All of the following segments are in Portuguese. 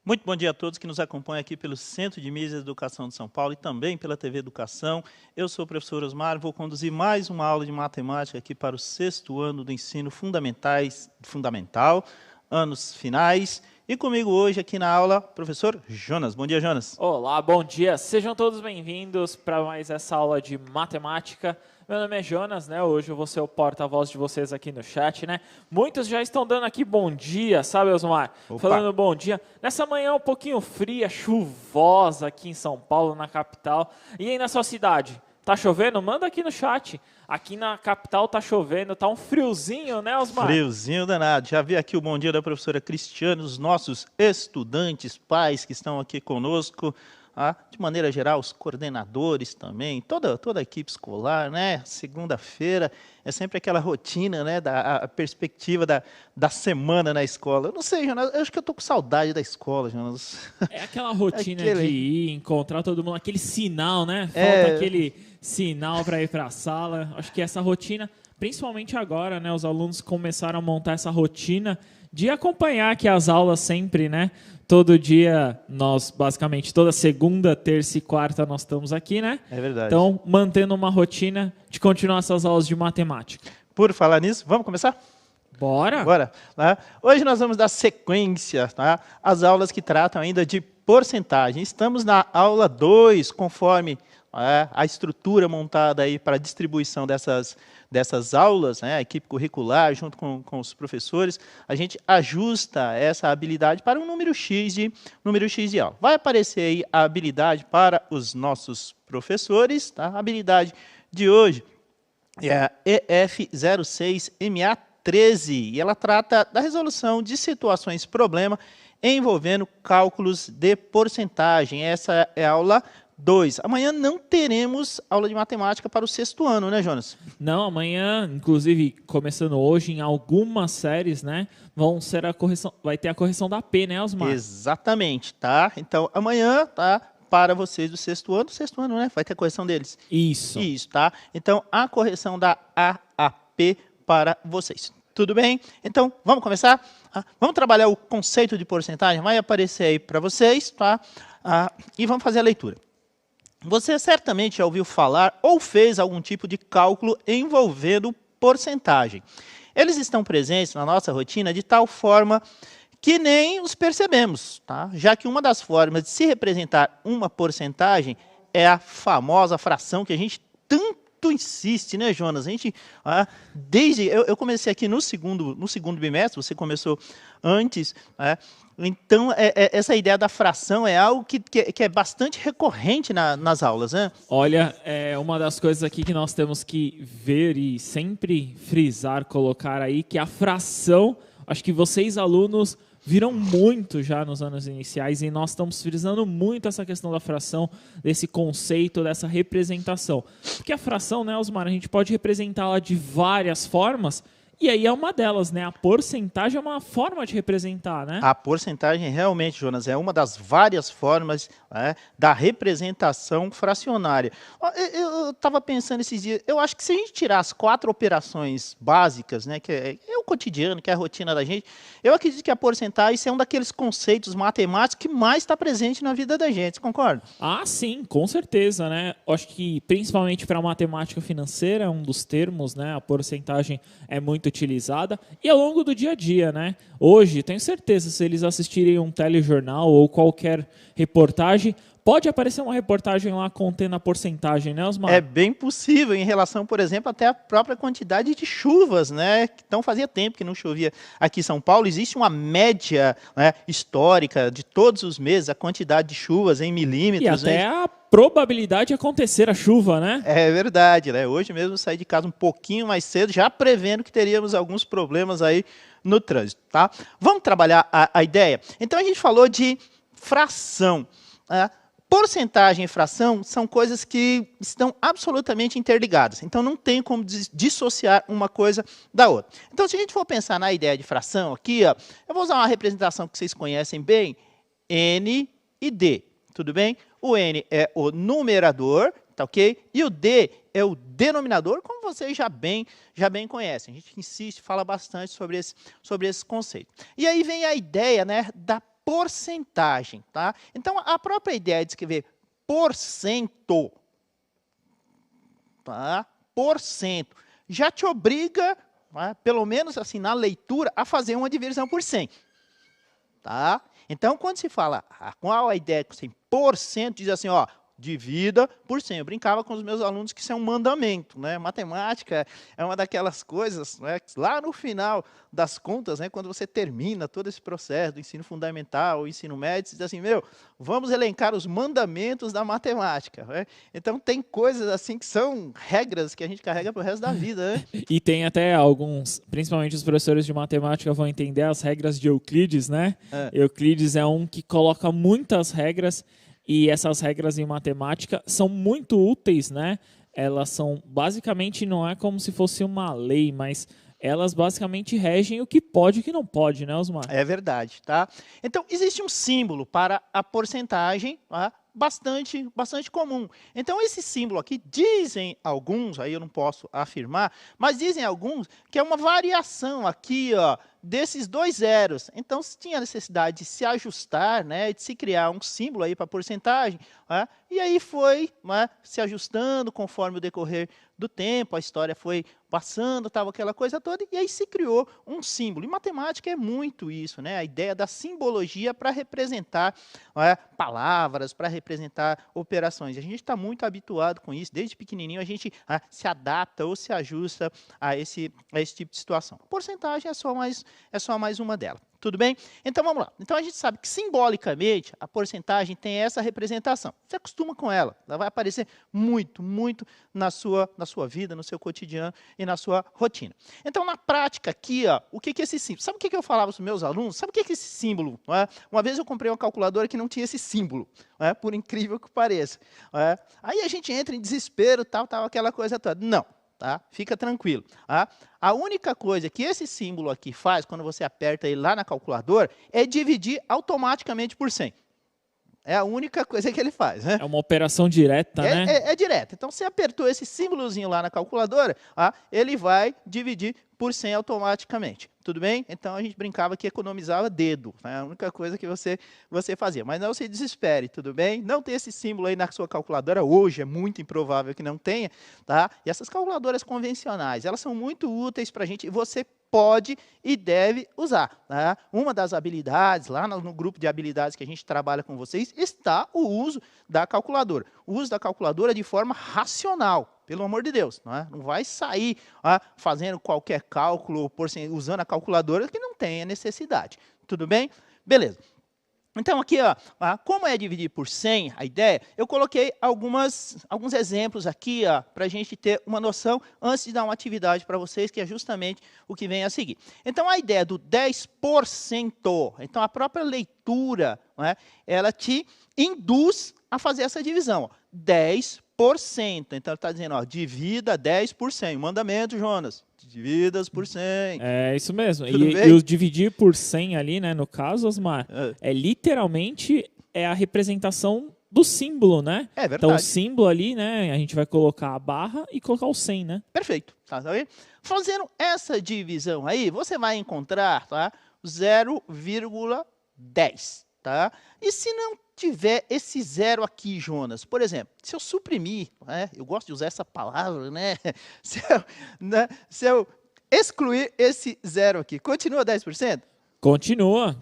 Muito bom dia a todos que nos acompanham aqui pelo Centro de Mídia e Educação de São Paulo e também pela TV Educação. Eu sou o professor Osmar, vou conduzir mais uma aula de matemática aqui para o 6º ano do ensino fundamental, anos finais. E comigo hoje aqui na aula, professor Jonas. Bom dia, Jonas. Olá, bom dia. Sejam todos bem-vindos para mais essa aula de matemática. Meu nome é Jonas, né? Hoje eu vou ser o porta-voz de vocês aqui no chat, né? Muitos já estão dando aqui bom dia, sabe, Osmar? Opa. Falando bom dia. Nessa manhã um pouquinho fria, chuvosa aqui em São Paulo, na capital. E aí na sua cidade? Tá chovendo? Manda aqui no chat. Aqui na capital tá chovendo, tá um friozinho, né, Osmar? Friozinho danado. Já vi aqui o bom dia da professora Cristiane, os nossos estudantes, pais que estão aqui conosco. De maneira geral, os coordenadores também, toda a equipe escolar, né? Segunda-feira é sempre aquela rotina, né? A perspectiva da semana na escola. Eu não sei, Jonas, eu acho que eu estou com saudade da escola, Jonas. É aquela rotina de ir, encontrar todo mundo, aquele sinal, né? Falta aquele sinal para ir para a sala. Acho que essa rotina, principalmente agora, né? Os alunos começaram a montar essa rotina de acompanhar aqui as aulas sempre, né? Todo dia, nós, basicamente, toda segunda, terça e quarta nós estamos aqui, né? É verdade. Então, mantendo uma rotina de continuar essas aulas de matemática. Por falar nisso, vamos começar? Bora! Bora! Tá? Hoje nós vamos dar sequência, tá? Às aulas que tratam ainda de porcentagem. Estamos na aula 2, conforme a estrutura montada aí para a distribuição dessas aulas, né, a equipe curricular, junto com os professores, a gente ajusta essa habilidade para um número X de aula. Vai aparecer aí a habilidade para os nossos professores, tá? A habilidade de hoje é a EF06MA13, e ela trata da resolução de situações problema envolvendo cálculos de porcentagem. Essa é a aula 2. Amanhã não teremos aula de matemática para o 6º ano, né, Jonas? Não, amanhã, inclusive, começando hoje, em algumas séries, né, vai ter a correção da P, né, Osmar? Exatamente, tá? Então, amanhã, tá, para vocês do 6º ano, né, vai ter a correção deles. Isso. Isso, tá? Então, a correção da AAP para vocês. Tudo bem? Então, vamos começar? Vamos trabalhar o conceito de porcentagem, vai aparecer aí para vocês, tá? E vamos fazer a leitura. Você certamente já ouviu falar ou fez algum tipo de cálculo envolvendo porcentagem. Eles estão presentes na nossa rotina de tal forma que nem os percebemos, tá? Já que uma das formas de se representar uma porcentagem é a famosa fração que a gente tanto insiste, né, Jonas? A gente, desde eu comecei aqui no segundo bimestre, você começou antes, então, essa ideia da fração é algo que é bastante recorrente nas aulas, né? Olha, é uma das coisas aqui que nós temos que ver e sempre frisar, colocar aí, que a fração, acho que vocês, alunos, viram muito já nos anos iniciais e nós estamos frisando muito essa questão da fração, desse conceito, dessa representação. Porque a fração, né, Osmar, a gente pode representá-la de várias formas. E aí é uma delas, né? A porcentagem é uma forma de representar, né? A porcentagem realmente, Jonas, é uma das várias formas, da representação fracionária. Eu estava pensando esses dias, eu acho que se a gente tirar as 4 operações básicas, né, que é o cotidiano, que é a rotina da gente, eu acredito que a porcentagem é um daqueles conceitos matemáticos que mais está presente na vida da gente, concorda? Ah, sim, com certeza, né? Acho que principalmente para a matemática financeira, um dos termos, né? A porcentagem é muito utilizada e ao longo do dia a dia, né? Hoje, tenho certeza, se eles assistirem um telejornal ou qualquer reportagem, pode aparecer uma reportagem lá contendo a porcentagem, né, Osmar? É bem possível em relação, por exemplo, até a própria quantidade de chuvas, né? Então fazia tempo que não chovia aqui em São Paulo. Existe uma média, né, histórica de todos os meses, a quantidade de chuvas em milímetros. E até a probabilidade de acontecer a chuva, né? É verdade, né? Hoje mesmo eu saí de casa um pouquinho mais cedo, já prevendo que teríamos alguns problemas aí no trânsito, tá? Vamos trabalhar a ideia? Então a gente falou de fração, porcentagem e fração são coisas que estão absolutamente interligadas. Então, não tem como dissociar uma coisa da outra. Então, se a gente for pensar na ideia de fração aqui, eu vou usar uma representação que vocês conhecem bem, N e D. Tudo bem? O N é o numerador, tá ok? E o D é o denominador, como vocês já bem conhecem. A gente insiste, fala bastante sobre esse conceito. E aí vem a ideia, né, da porcentagem, tá? Então, a própria ideia de escrever porcento, tá? Porcento, já te obriga, tá? Pelo menos assim na leitura, a fazer uma divisão por 100. Tá? Então, quando se fala qual a ideia que 100%, diz assim, ó, divida por 100. Eu brincava com os meus alunos que isso é um mandamento, né? Matemática é uma daquelas coisas, né, que lá no final das contas, né, quando você termina todo esse processo do ensino fundamental, o ensino médio, você diz assim, vamos elencar os mandamentos da matemática, né? Então, tem coisas assim que são regras que a gente carrega para o resto da vida, né? E tem até alguns, principalmente os professores de matemática vão entender as regras de Euclides, né? Euclides é um que coloca muitas regras. E essas regras em matemática são muito úteis, né? Elas são, basicamente, não é como se fosse uma lei, mas elas basicamente regem o que pode e o que não pode, né, Osmar? É verdade, tá? Então, existe um símbolo para a porcentagem, tá? Bastante comum. Então, esse símbolo aqui, dizem alguns, aí eu não posso afirmar, mas dizem alguns que é uma variação aqui, ó, desses dois zeros. Então, se tinha necessidade de se ajustar, né, de se criar um símbolo aí para porcentagem, né, e aí foi, né, se ajustando conforme o decorrer do tempo, a história foi passando, tava aquela coisa toda, e aí se criou um símbolo. E matemática é muito isso, né, a ideia da simbologia para representar, né, palavras, para representar operações. A gente está muito habituado com isso, desde pequenininho a gente se adapta ou se ajusta a esse tipo de situação. Porcentagem é só mais uma delas. Tudo bem? Então, vamos lá. Então, a gente sabe que, simbolicamente, a porcentagem tem essa representação. Você acostuma com ela. Ela vai aparecer muito na sua vida, no seu cotidiano e na sua rotina. Então, na prática aqui, ó, o que é esse símbolo? Sabe o que eu falava para os meus alunos? Sabe o que é esse símbolo? Não é? Uma vez eu comprei uma calculadora que não tinha esse símbolo, não é? Por incrível que pareça. Não é? Aí a gente entra em desespero, tal, aquela coisa toda. Não. Tá? Fica tranquilo. Tá? A única coisa que esse símbolo aqui faz, quando você aperta ele lá na calculadora, é dividir automaticamente por 100. É a única coisa que ele faz. Né? É uma operação direta, né? É direta. Então, você apertou esse símbolozinho lá na calculadora, ele vai dividir por 100 automaticamente. Tudo bem? Então, a gente brincava que economizava dedo. Né? A única coisa que você fazia. Mas não se desespere, tudo bem? Não tem esse símbolo aí na sua calculadora hoje, é muito improvável que não tenha. Tá? E essas calculadoras convencionais, elas são muito úteis para a gente e você pode e deve usar. Tá? Uma das habilidades, lá no grupo de habilidades que a gente trabalha com vocês, está o uso da calculadora. O uso da calculadora de forma racional. Pelo amor de Deus, não vai sair fazendo qualquer cálculo, usando a calculadora que não tenha necessidade. Tudo bem? Beleza. Então, aqui, como é dividir por 100, a ideia, eu coloquei alguns exemplos aqui para a gente ter uma noção antes de dar uma atividade para vocês, que é justamente o que vem a seguir. Então, a ideia do 10%, então a própria leitura, ela te induz a fazer essa divisão. 10%. Então, ele está dizendo, divida 10 por 100. Mandamento, Jonas. Dividas por 100. É isso mesmo. E o dividir por 100 ali, né, no caso, Osmar, literalmente a representação do símbolo, né? É verdade. Então, o símbolo ali, né, a gente vai colocar a barra e colocar o 100, né? Perfeito. Tá vendo? Fazendo essa divisão aí, você vai encontrar 0,10. Tá? E se não tiver esse zero aqui, Jonas, por exemplo, se eu suprimir, eu gosto de usar essa palavra, né? Se eu excluir esse zero aqui, continua 10%? Continua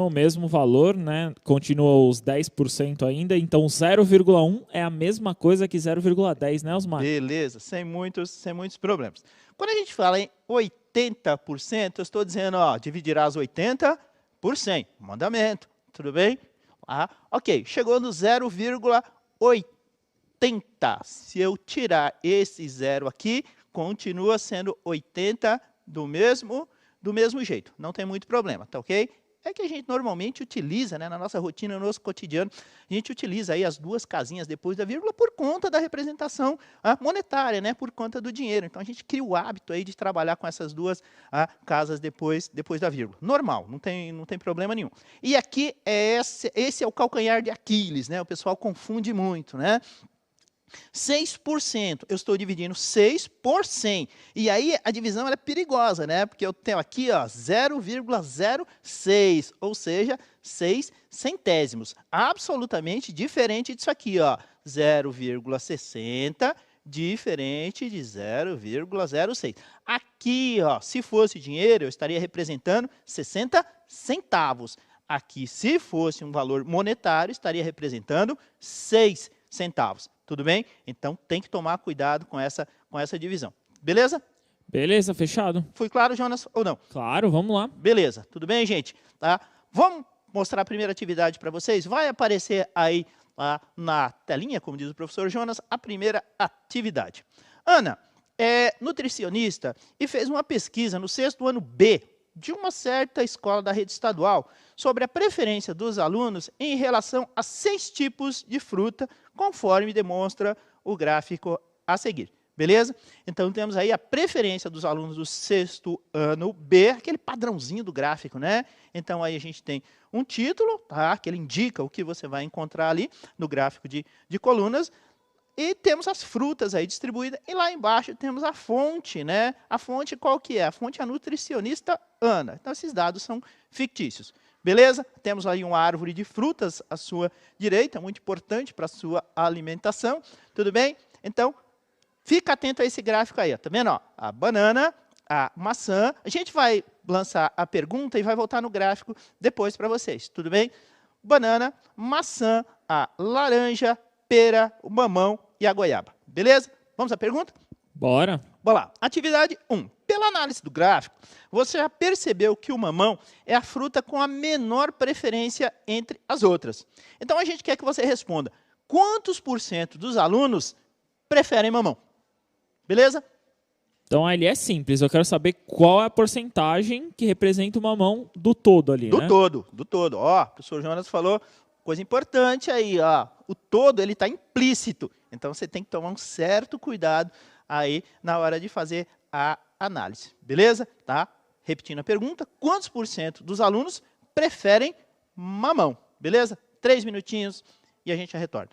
o mesmo valor, né? Continua os 10% ainda, então 0,1 é a mesma coisa que 0,10, né, Osmar? Beleza, sem muitos problemas. Quando a gente fala em 80%, eu estou dizendo, dividirás 80 por 100, mandamento. Tudo bem? Ok, chegou no 0,80. Se eu tirar esse zero aqui, continua sendo 80 do mesmo jeito. Não tem muito problema, tá ok? É que a gente normalmente utiliza, né, na nossa rotina, no nosso cotidiano, a gente utiliza aí as duas casinhas depois da vírgula por conta da representação monetária, né, por conta do dinheiro. Então, a gente cria o hábito aí de trabalhar com essas duas casas depois da vírgula. Normal, não tem problema nenhum. E aqui, esse é o calcanhar de Aquiles, né, o pessoal confunde muito, né? 6%, eu estou dividindo 6 por 100. E aí a divisão ela é perigosa, né? Porque eu tenho aqui 0,06, ou seja, 6 centésimos. Absolutamente diferente disso aqui, ó. 0,60 diferente de 0,06. Aqui, ó, se fosse dinheiro, eu estaria representando 60 centavos. Aqui, se fosse um valor monetário, estaria representando 6 centavos. Tudo bem? Então, tem que tomar cuidado com essa divisão. Beleza? Beleza, fechado. Foi claro, Jonas, ou não? Claro, vamos lá. Beleza, tudo bem, gente? Tá? Vamos mostrar a primeira atividade para vocês? Vai aparecer aí na telinha, como diz o professor Jonas, a primeira atividade. Ana é nutricionista e fez uma pesquisa no 6º ano B de uma certa escola da rede estadual sobre a preferência dos alunos em relação a 6 tipos de fruta, conforme demonstra o gráfico a seguir. Beleza? Então, temos aí a preferência dos alunos do 6º ano B, aquele padrãozinho do gráfico, né? Então, aí a gente tem um título, tá? Que ele indica o que você vai encontrar ali no gráfico de colunas. E temos as frutas aí distribuídas. E lá embaixo temos a fonte, né? A fonte qual que é? A fonte é a nutricionista Ana. Então, esses dados são fictícios. Beleza? Temos aí uma árvore de frutas à sua direita, muito importante para a sua alimentação. Tudo bem? Então, fica atento a esse gráfico aí, ó. Tá vendo? Ó? A banana, a maçã. A gente vai lançar a pergunta e vai voltar no gráfico depois para vocês. Tudo bem? Banana, maçã, a laranja, pera, o mamão e a goiaba. Beleza? Vamos à pergunta? Bora. Bora lá. Atividade 1. Pela análise do gráfico, você já percebeu que o mamão é a fruta com a menor preferência entre as outras. Então, a gente quer que você responda. Quantos % dos alunos preferem mamão? Beleza? Então, ali é simples. Eu quero saber qual é a porcentagem que representa o mamão do todo ali, né? Do todo. Ó, o professor Jonas falou coisa importante aí, ó. O todo, ele está implícito. Então, você tem que tomar um certo cuidado aí na hora de fazer a análise. Beleza? Tá? Repetindo a pergunta, quantos % dos alunos preferem mamão? Beleza? 3 minutinhos e a gente já retorna.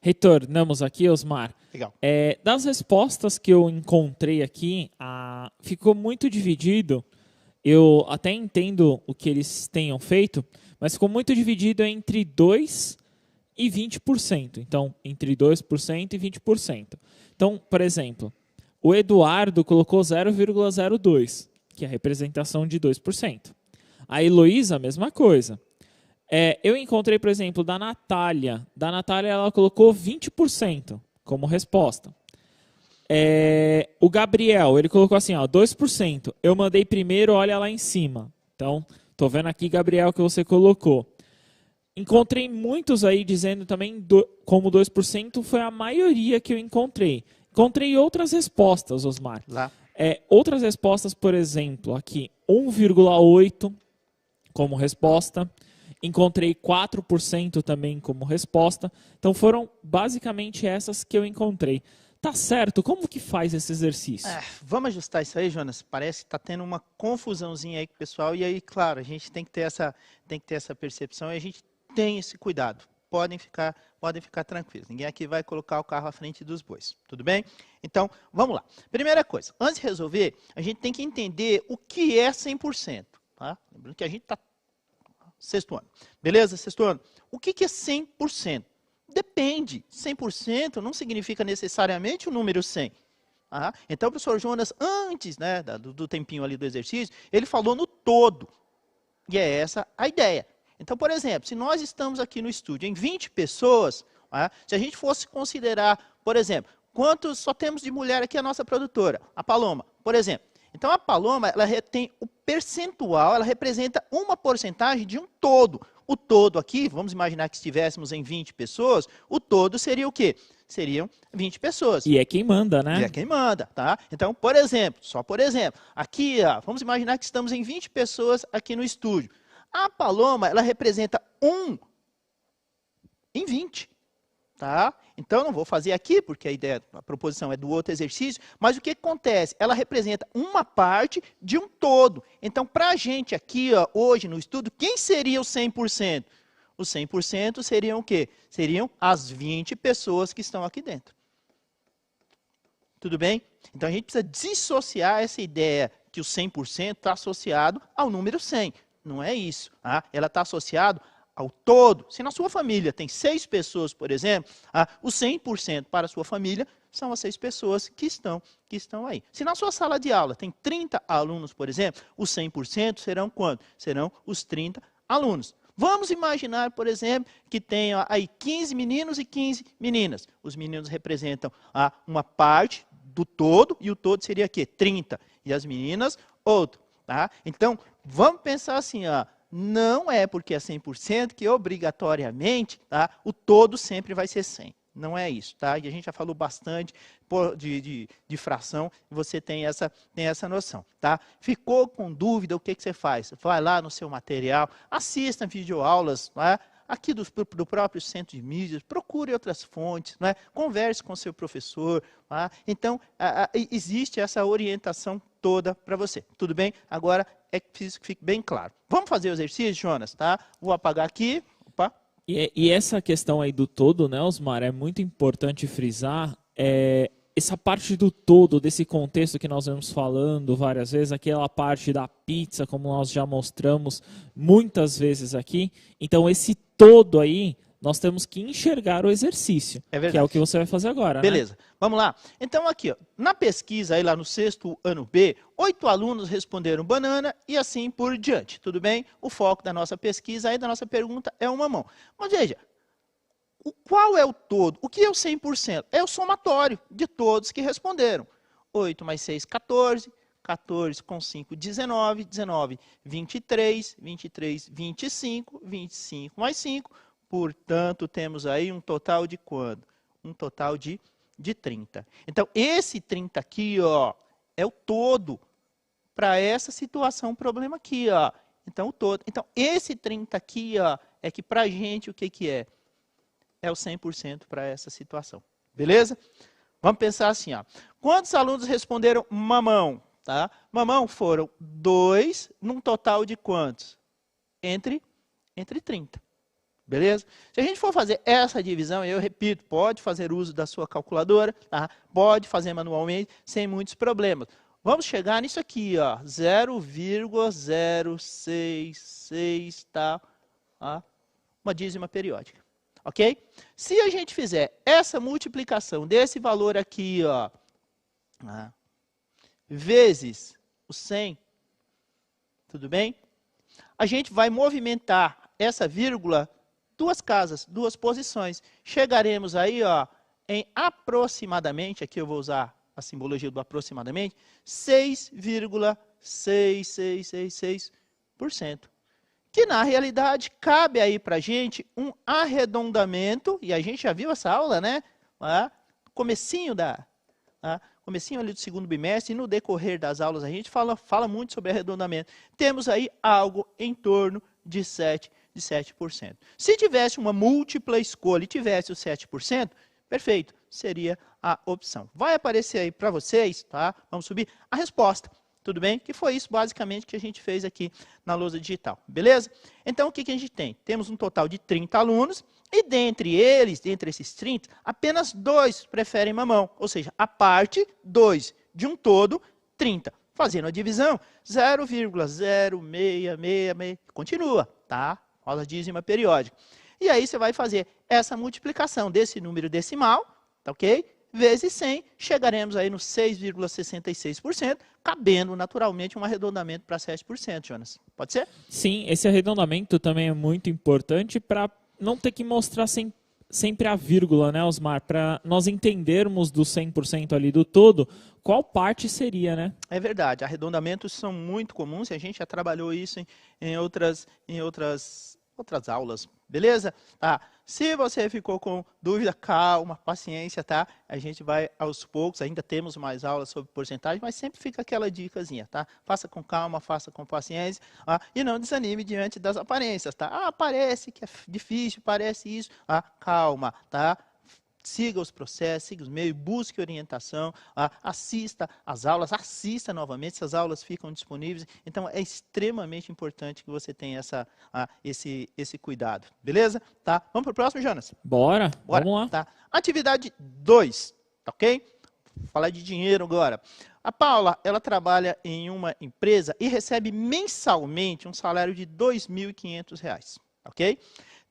Retornamos aqui, Osmar. Legal. Das respostas que eu encontrei aqui, ficou muito dividido. Eu até entendo o que eles tenham feito, mas ficou muito dividido entre 2% e 20%. Então, entre 2% e 20%. Então, por exemplo, o Eduardo colocou 0,02, que é a representação de 2%. A Heloísa, a mesma coisa. Eu encontrei, por exemplo, da Natália. Da Natália, ela colocou 20% como resposta. O Gabriel, ele colocou assim, 2%. Eu mandei primeiro, olha lá em cima. Então, estou vendo aqui, Gabriel, que você colocou. Encontrei muitos aí dizendo também como 2% foi a maioria que eu encontrei. Encontrei outras respostas, Osmar. Lá. Outras respostas, por exemplo, aqui 1,8% como resposta. Encontrei 4% também como resposta. Então foram basicamente essas que eu encontrei. Tá certo? Como que faz esse exercício? Vamos ajustar isso aí, Jonas. Parece que está tendo uma confusãozinha aí com o pessoal. E aí, claro, a gente tem que ter essa percepção e a gente tem esse cuidado. Podem ficar tranquilos. Ninguém aqui vai colocar o carro à frente dos bois. Tudo bem? Então, vamos lá. Primeira coisa, antes de resolver, a gente tem que entender o que é 100%. Tá? Lembrando que a gente está sexto ano. Beleza, sexto ano? O que é 100%? Depende. 100% não significa necessariamente o número 100. Então, o professor Jonas, antes do tempinho ali do exercício, ele falou no todo. E é essa a ideia. Então, por exemplo, se nós estamos aqui no estúdio em 20 pessoas, se a gente fosse considerar, por exemplo, quantos só temos de mulher aqui a nossa produtora, a Paloma, por exemplo. Então, a Paloma, ela tem o percentual, ela representa uma porcentagem de um todo. O todo aqui, vamos imaginar que estivéssemos em 20 pessoas, o todo seria o quê? Seriam 20 pessoas. E é quem manda, né? E é quem manda, tá? Então, por exemplo, aqui, vamos imaginar que estamos em 20 pessoas aqui no estúdio. A Paloma, ela representa 1 em 20, tá? Então, eu não vou fazer aqui, porque a proposição é do outro exercício, mas o que acontece? Ela representa uma parte de um todo. Então, para a gente aqui, hoje no estudo, quem seria o 100%? Os 100% seriam o quê? Seriam as 20 pessoas que estão aqui dentro. Tudo bem? Então, a gente precisa dissociar essa ideia que o 100% está associado ao número 100. Não é isso. Ela está associada ao todo. Se na sua família tem 6 pessoas, por exemplo, o 100% para a sua família são as 6 pessoas que estão aí. Se na sua sala de aula tem 30 alunos, por exemplo, os 100% serão quantos? Serão os 30 alunos. Vamos imaginar, por exemplo, que tem aí 15 meninos e 15 meninas. Os meninos representam uma parte do todo, e o todo seria aqui, 30. E as meninas, outro. Tá? Então, vamos pensar assim, não é porque é 100% que obrigatoriamente o todo sempre vai ser 100. Não é isso, tá? E a gente já falou bastante de fração, e você tem essa noção, tá? Ficou com dúvida, o que você faz? Vai lá no seu material, assista videoaulas, aqui do próprio centro de mídias, procure outras fontes, converse com o seu professor. Então, existe essa orientação toda para você. Tudo bem? Agora é preciso que fique bem claro. Vamos fazer o exercício, Jonas? Tá? Vou apagar aqui. Opa. E essa questão aí do todo, né, Osmar, é muito importante frisar. Essa parte do todo, desse contexto que nós vamos falando várias vezes, aquela parte da pizza, como nós já mostramos muitas vezes aqui. Então, esse todo aí, nós temos que enxergar o exercício, que é o que você vai fazer agora. Beleza, né? Vamos lá. Então, aqui, na pesquisa, aí lá no sexto ano B, 8 alunos responderam banana e assim por diante. Tudo bem? O foco da nossa pesquisa, aí da nossa pergunta, é o mamão. Mas veja, qual é o todo? O que é o 100%? É o somatório de todos que responderam. 8 mais 6, 14. 14 com 5, 19. 19, 23. 23, 25. 25 mais 5. Portanto, temos aí um total de quanto? Um total de 30. Então, esse 30 aqui, é o todo para essa situação, problema aqui, Então, o todo. Então, esse 30 aqui, é que para a gente, o que é? É o 100% para essa situação. Beleza? Vamos pensar assim, Quantos alunos responderam mamão? Tá? Mamão foram 2, num total de quantos? Entre 30. Beleza? Se a gente for fazer essa divisão, eu repito, pode fazer uso da sua calculadora, tá? Pode fazer manualmente, sem muitos problemas. Vamos chegar nisso aqui, ó, 0,066, tá? Uma dízima periódica, ok? Se a gente fizer essa multiplicação desse valor aqui, ó, vezes o 100, tudo bem? A gente vai movimentar essa vírgula duas casas, duas posições. Chegaremos aí, ó, em aproximadamente, aqui eu vou usar a simbologia do aproximadamente, 6,6666%. Que na realidade cabe aí para a gente um arredondamento, e a gente já viu essa aula, né? Comecinho ali do segundo bimestre, e no decorrer das aulas a gente fala muito sobre arredondamento. Temos aí algo em torno de 7%. Se tivesse uma múltipla escolha e tivesse o 7%, perfeito, seria a opção. Vai aparecer aí para vocês, tá? Vamos subir a resposta, tudo bem? Que foi isso basicamente que a gente fez aqui na lousa digital, beleza? Então o que a gente tem? Temos um total de 30 alunos e dentre esses 30, apenas 2 preferem mamão, ou seja, a parte 2 de um todo, 30. Fazendo a divisão, 0,0666, continua, tá? A dízima periódica. E aí você vai fazer essa multiplicação desse número decimal, tá ok? Vezes 100, chegaremos aí no 6,66%, cabendo naturalmente um arredondamento para 7%, Jonas. Pode ser? Sim, esse arredondamento também é muito importante para não ter que mostrar sempre a vírgula, né, Osmar? Para nós entendermos do 100% ali do todo, qual parte seria, né? É verdade, arredondamentos são muito comuns e a gente já trabalhou isso em outras aulas, beleza? Tá. Se você ficou com dúvida, calma, paciência, tá? A gente vai aos poucos, ainda temos mais aulas sobre porcentagem, mas sempre fica aquela dicasinha, tá? Faça com calma, faça com paciência, e não desanime diante das aparências, tá? Parece que é difícil, parece isso, calma, tá? Siga os processos, siga os meios, busque orientação, assista às aulas, assista novamente, essas aulas ficam disponíveis. Então, é extremamente importante que você tenha esse cuidado, beleza? Tá? Vamos para o próximo, Jonas? Bora, vamos lá. Tá? Atividade 2, tá ok? Vou falar de dinheiro agora. A Paula, ela trabalha em uma empresa e recebe mensalmente um salário de R$ 2.500, ok?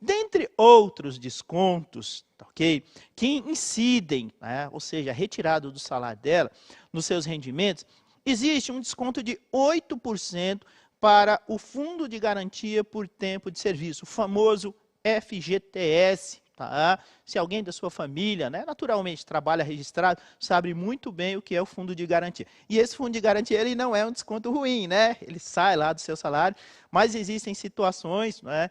Dentre outros descontos, ok, que incidem, né, ou seja, retirado do salário dela, nos seus rendimentos, existe um desconto de 8% para o Fundo de Garantia por Tempo de Serviço, o famoso FGTS. Tá? Se alguém da sua família, né, naturalmente trabalha registrado, sabe muito bem o que é o fundo de garantia. E esse fundo de garantia ele não é um desconto ruim, né? Ele sai lá do seu salário, mas existem situações, né,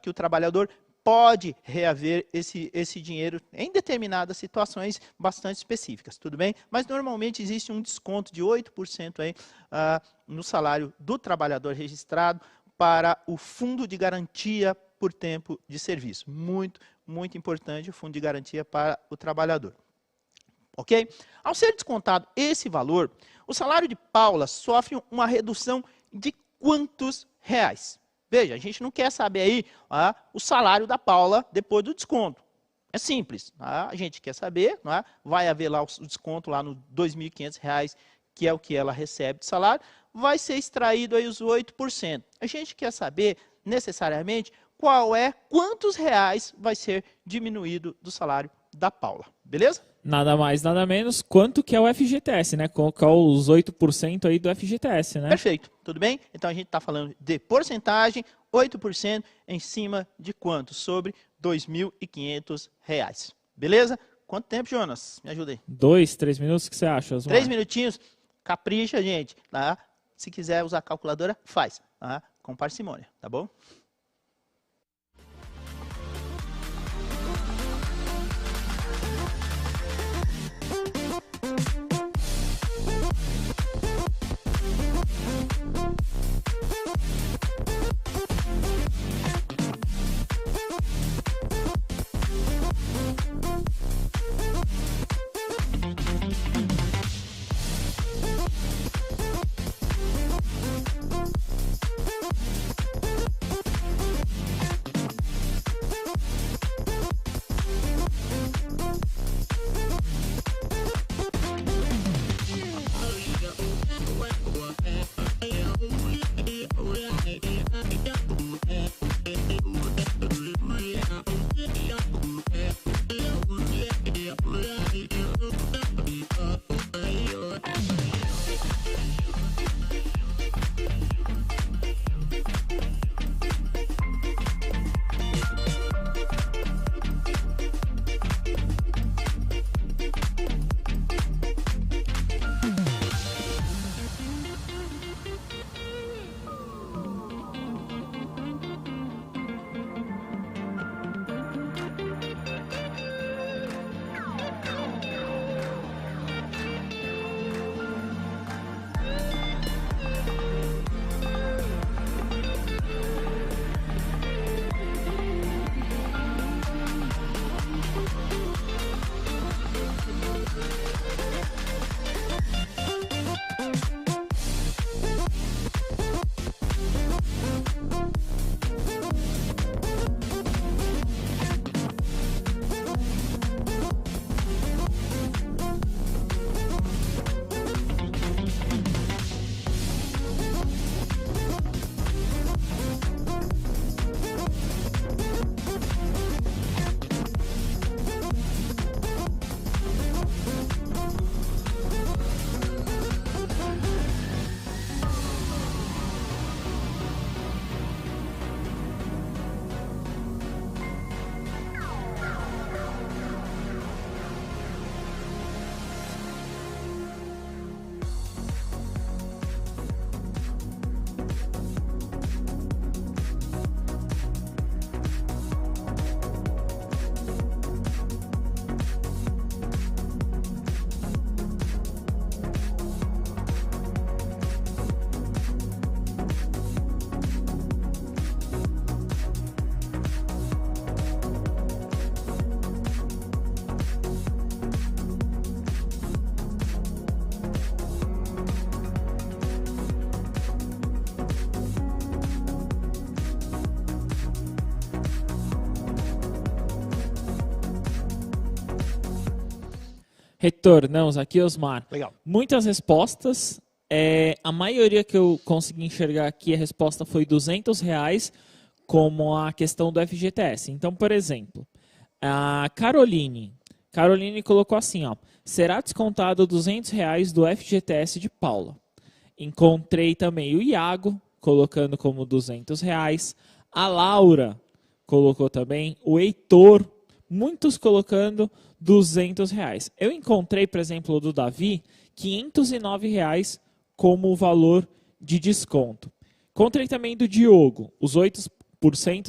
que o trabalhador pode reaver esse dinheiro em determinadas situações bastante específicas, tudo bem? Mas normalmente existe um desconto de 8% aí, no salário do trabalhador registrado para o fundo de garantia por tempo de serviço. Muito, muito importante o fundo de garantia para o trabalhador. Ok? Ao ser descontado esse valor, o salário de Paula sofre uma redução de quantos reais? Veja, a gente não quer saber aí o salário da Paula depois do desconto. É simples. A gente quer saber, vai haver lá o desconto lá no R$ 2.500, que é o que ela recebe de salário, vai ser extraído aí os 8%. A gente quer saber, necessariamente, quantos reais vai ser diminuído do salário da Paula, beleza? Nada mais, nada menos, quanto que é o FGTS, né? Colocar os 8% aí do FGTS, né? Perfeito, tudo bem? Então a gente está falando de porcentagem, 8% em cima de quanto? Sobre R$ 2.500, beleza? Quanto tempo, Jonas? Me ajuda aí. 2, 3 minutos, o que você acha, Osmar? 3 minutinhos, capricha, gente, tá? Se quiser usar a calculadora, faz, tá? Com parcimônia, tá bom? Retornamos aqui, Osmar. Legal. Muitas respostas. A maioria que eu consegui enxergar aqui, a resposta foi R$200, como a questão do FGTS. Então, por exemplo, a Caroline colocou assim, ó, será descontado R$200 do FGTS de Paula. Encontrei também o Iago, colocando como R$200. A Laura colocou também, o Heitor, muitos colocando R$200. Eu encontrei, por exemplo, o do Davi, R$509 como o valor de desconto. Encontrei também do Diogo, os 8%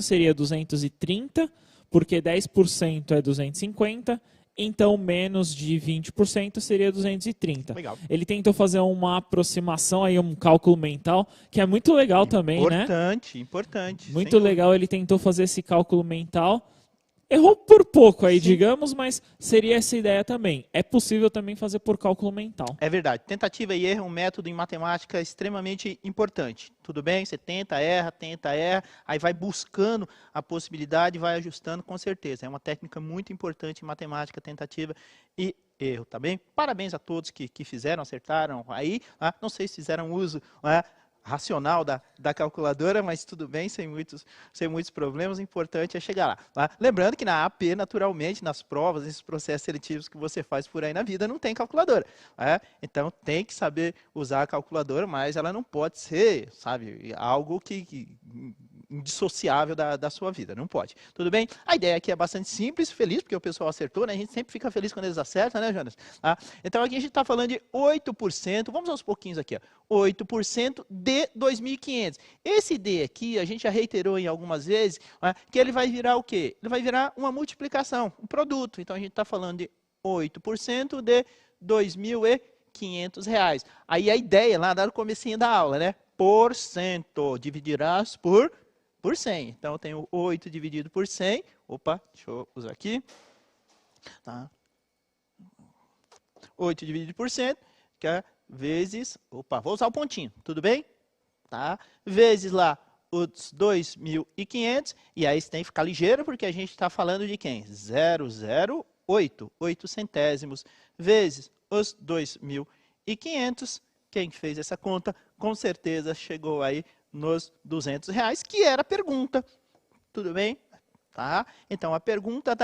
seria 230, porque 10% é 250, então menos de 20% seria 230. Legal. Ele tentou fazer uma aproximação, aí um cálculo mental, que é muito legal também, né? Importante. Muito legal, ele tentou fazer esse cálculo mental. Errou por pouco aí, digamos, mas seria essa ideia também. É possível também fazer por cálculo mental. É verdade. Tentativa e erro é um método em matemática extremamente importante. Tudo bem? Você tenta, erra, aí vai buscando a possibilidade e vai ajustando com certeza. É uma técnica muito importante em matemática, tentativa e erro, tá bem? Parabéns a todos que fizeram, acertaram aí. Não sei se fizeram uso racional da calculadora, mas tudo bem, sem muitos problemas, o importante é chegar lá. Lembrando que na AP, naturalmente, nas provas, nesses processos seletivos que você faz por aí na vida, não tem calculadora. Então, tem que saber usar a calculadora, mas ela não pode ser, sabe, algo que indissociável da sua vida, não pode. Tudo bem? A ideia aqui é bastante simples, feliz, porque o pessoal acertou, né? A gente sempre fica feliz quando eles acertam, né, Jonas? Então, aqui a gente está falando de 8%, vamos aos pouquinhos aqui, ó, 8% de 2.500. Esse D aqui, a gente já reiterou em algumas vezes, que ele vai virar o quê? Ele vai virar uma multiplicação, um produto. Então, a gente está falando de 8% de R$2.500. Aí a ideia lá, no comecinho da aula, né? Porcento, dividirás por 100. Então, eu tenho 8 dividido por 100. Opa, deixa eu usar aqui. 8 dividido por 100, que é vezes... Opa, vou usar o pontinho, tudo bem? Vezes lá os 2.500. E aí você tem que ficar ligeiro, porque a gente está falando de quem? 0,08, 8 centésimos, vezes os 2.500. Quem fez essa conta, com certeza chegou aí nos R$200, que era a pergunta. Tudo bem? Então, a pergunta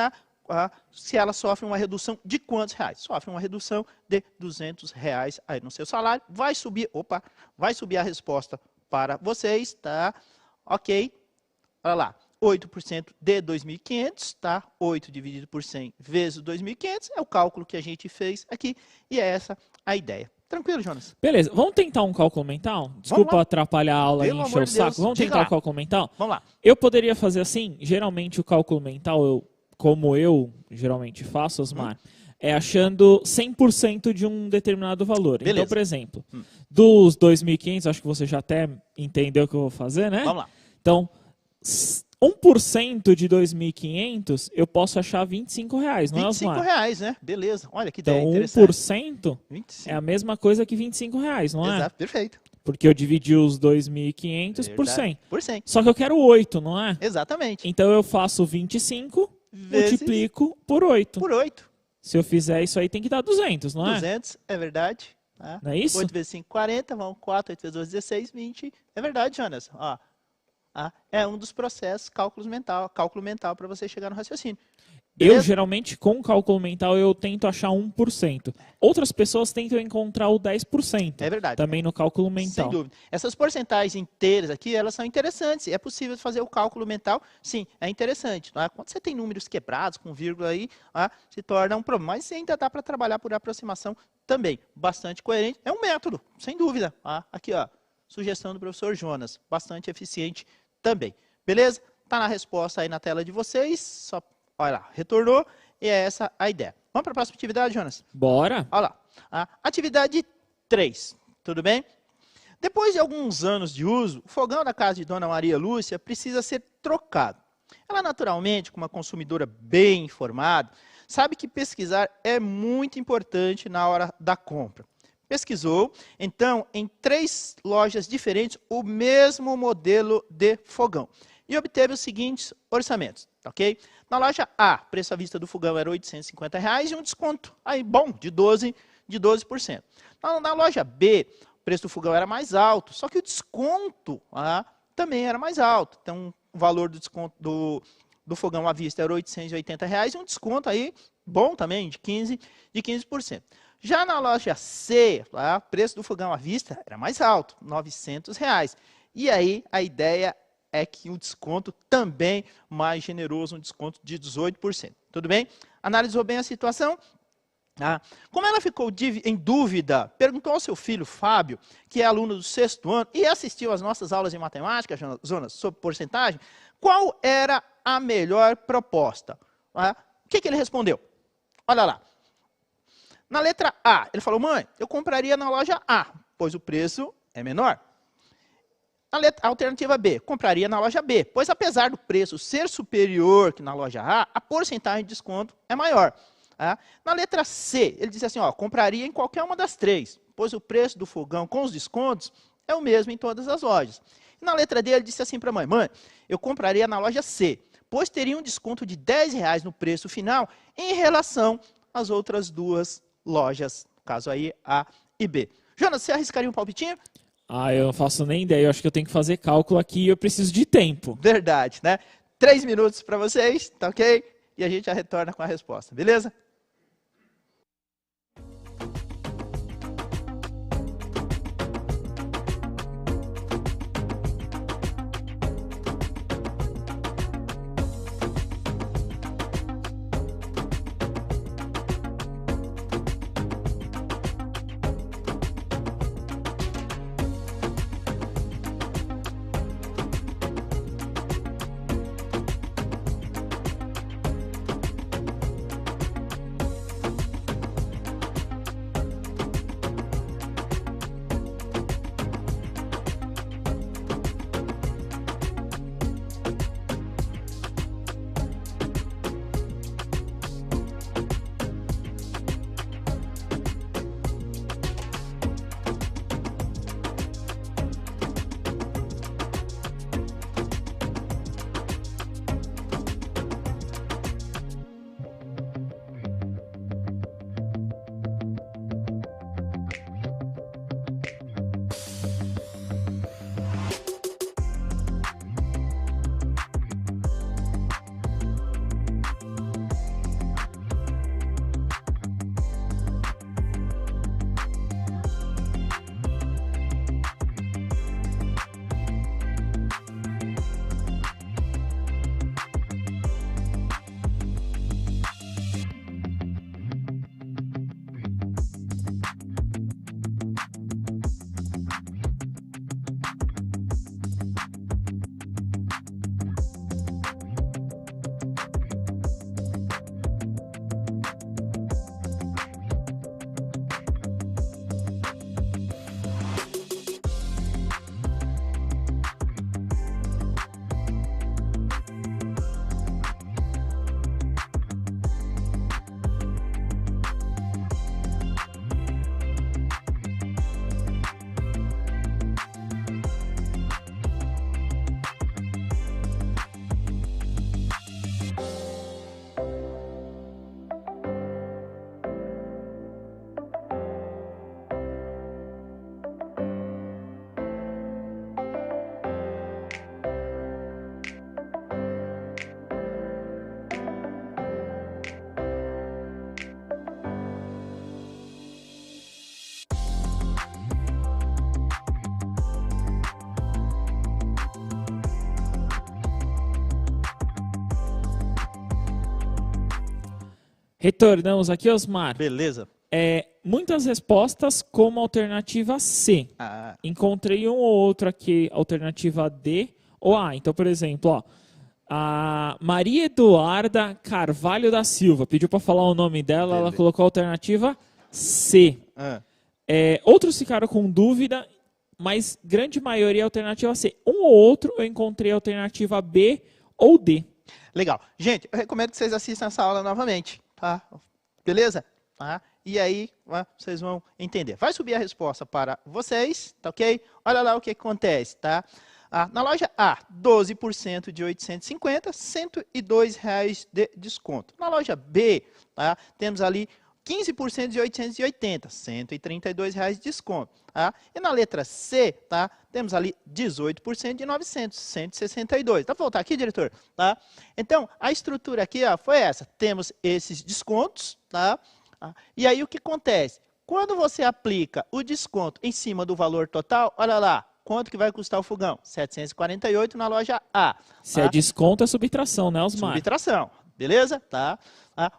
se ela sofre uma redução de quantos reais? Sofre uma redução de R$200 aí no seu salário. Vai subir a resposta para vocês, tá? Ok? Olha lá, 8% de 2.500, tá? 8 dividido por 100 vezes 2.500 é o cálculo que a gente fez aqui e é essa a ideia. Tranquilo, Jonas? Beleza, vamos tentar um cálculo mental? Desculpa atrapalhar a aula e encher o saco. Vamos tentar o cálculo mental? Vamos lá. Eu poderia fazer assim, geralmente o cálculo mental, como eu geralmente faço, Osmar, é achando 100% de um determinado valor. Beleza. Então, por exemplo, dos 2.500, acho que você já até entendeu o que eu vou fazer, né? Vamos lá. Então, 1% de 2.500, eu posso achar R$25, não é, Osmar? R$25, né? Beleza. Olha que então, ideia interessante. 1% 25. é a mesma coisa que R$25, não é? Exato, perfeito. Porque eu dividi os 2.500 por 100. Por 100. Só que eu quero 8, não é? Exatamente. Então eu faço 25, multiplico por 8. Por 8. Se eu fizer isso aí, tem que dar 200, não é? 200, é verdade. Não é isso? 8 vezes 5, 40. Vão 4, 8 vezes 2, 16, 20. É verdade, Jonas. É um dos processos, cálculo mental para você chegar no raciocínio. Beleza? Eu, geralmente, com cálculo mental, eu tento achar 1%. Outras pessoas tentam encontrar o 10%. É verdade. Também no cálculo mental. Sem dúvida. Essas porcentagens inteiras aqui, elas são interessantes. É possível fazer o cálculo mental? Sim, é interessante. Quando você tem números quebrados, com vírgula aí, se torna um problema. Mas ainda dá para trabalhar por aproximação também. Bastante coerente. É um método, sem dúvida. Aqui, ó, sugestão do professor Jonas. Bastante eficiente também. Beleza? Está na resposta aí na tela de vocês. Só, olha lá, retornou. E é essa a ideia. Vamos para a próxima atividade, Jonas? Bora. Olha lá. Atividade 3. Tudo bem? Depois de alguns anos de uso, o fogão da casa de Dona Maria Lúcia precisa ser trocado. Ela, naturalmente, como uma consumidora bem informada, sabe que pesquisar é muito importante na hora da compra. Pesquisou, então, em 3 lojas diferentes, o mesmo modelo de fogão. e obteve os seguintes orçamentos, ok? Na loja A, preço à vista do fogão era R$ 850 e um desconto aí bom de 12%. Na loja B, o preço do fogão era mais alto, só que o desconto também era mais alto. Então, o valor do desconto do fogão à vista era R$ 880 e um desconto aí bom também de 15%. Já na loja C, o preço do fogão à vista era mais alto, R$ 900. E aí a ideia é que um desconto também mais generoso, um desconto de 18%. Tudo bem? Analisou bem a situação? Como ela ficou em dúvida, perguntou ao seu filho Fábio, que é aluno do 6º ano e assistiu às nossas aulas de matemática, Jonas, sobre porcentagem, qual era a melhor proposta. O que ele respondeu? Olha lá. Na letra A, ele falou, mãe, eu compraria na loja A, pois o preço é menor. A alternativa B, compraria na loja B, pois apesar do preço ser superior que na loja A porcentagem de desconto é maior. Na letra C, ele disse assim, compraria em qualquer uma das três, pois o preço do fogão com os descontos é o mesmo em todas as lojas. E na letra D, ele disse assim para a mãe, eu compraria na loja C, pois teria um desconto de R$10 no preço final em relação às outras duas lojas, no caso aí A e B. Jonas, você arriscaria um palpitinho? Eu não faço nem ideia, eu acho que eu tenho que fazer cálculo aqui e eu preciso de tempo. Verdade, né? 3 minutos para vocês, tá ok? E a gente já retorna com a resposta, beleza? Retornamos aqui, Osmar. Beleza. Muitas respostas como alternativa C. Encontrei um ou outro aqui, alternativa D ou A. Então, por exemplo, a Maria Eduarda Carvalho da Silva pediu para falar o nome dela, ela colocou a alternativa C. Outros ficaram com dúvida, mas grande maioria é a alternativa C. Um ou outro eu encontrei a alternativa B ou D. Legal. Gente, eu recomendo que vocês assistam essa aula novamente, tá? Beleza? E aí, vocês vão entender. Vai subir a resposta para vocês, tá ok? Olha lá o que acontece, tá? Na loja A, 12% de 850, R$ 102,00 de desconto. Na loja B, tá? Temos ali 15% de 880, R$ 132,00 de desconto. Tá? E na letra C, tá? Temos ali 18% de 900, R$ 162. Dá para voltar aqui, diretor? Tá? Então, a estrutura aqui ó, foi essa. Temos esses descontos. Tá? E aí o que acontece? Quando você aplica o desconto em cima do valor total, olha lá, quanto que vai custar o fogão? R$ 748 na loja A. Se é desconto, é subtração, né, Osmar? Subtração, beleza? Tá?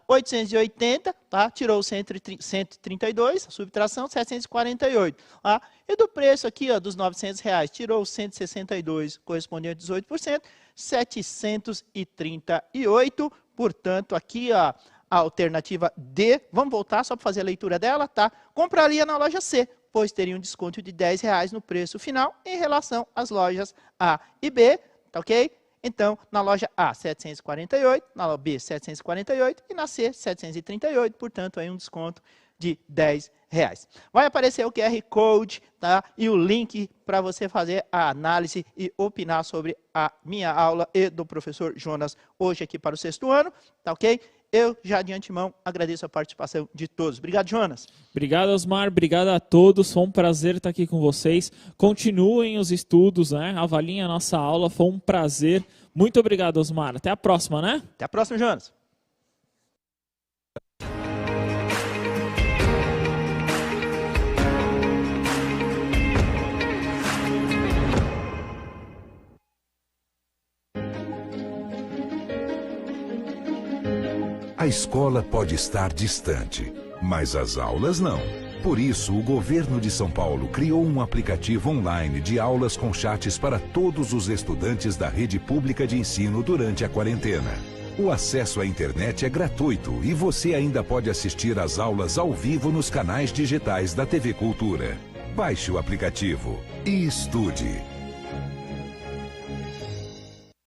880, tá? Tirou 132, subtração 748. Tá? E do preço aqui, ó, dos R$ 900, tirou 162, correspondente a 18%, 738. Portanto, aqui ó, a alternativa D, vamos voltar só para fazer a leitura dela, tá? Compraria na loja C, pois teria um desconto de R$ 10,00 no preço final em relação às lojas A e B, tá ok? Então, na loja A, 748, na loja B, 748 e na C, 738, portanto, aí um desconto de R$ 10,00. Vai aparecer o QR Code, tá? E o link para você fazer a análise e opinar sobre a minha aula e do professor Jonas hoje aqui para o 6º ano, tá ok? Eu já de antemão agradeço a participação de todos. Obrigado, Jonas. Obrigado, Osmar. Obrigado a todos. Foi um prazer estar aqui com vocês. Continuem os estudos, né? Avaliem a nossa aula. Foi um prazer. Muito obrigado, Osmar. Até a próxima, né? Até a próxima, Jonas. A escola pode estar distante, mas as aulas não. Por isso, o governo de São Paulo criou um aplicativo online de aulas com chats para todos os estudantes da rede pública de ensino durante a quarentena. O acesso à internet é gratuito e você ainda pode assistir às aulas ao vivo nos canais digitais da TV Cultura. Baixe o aplicativo e estude.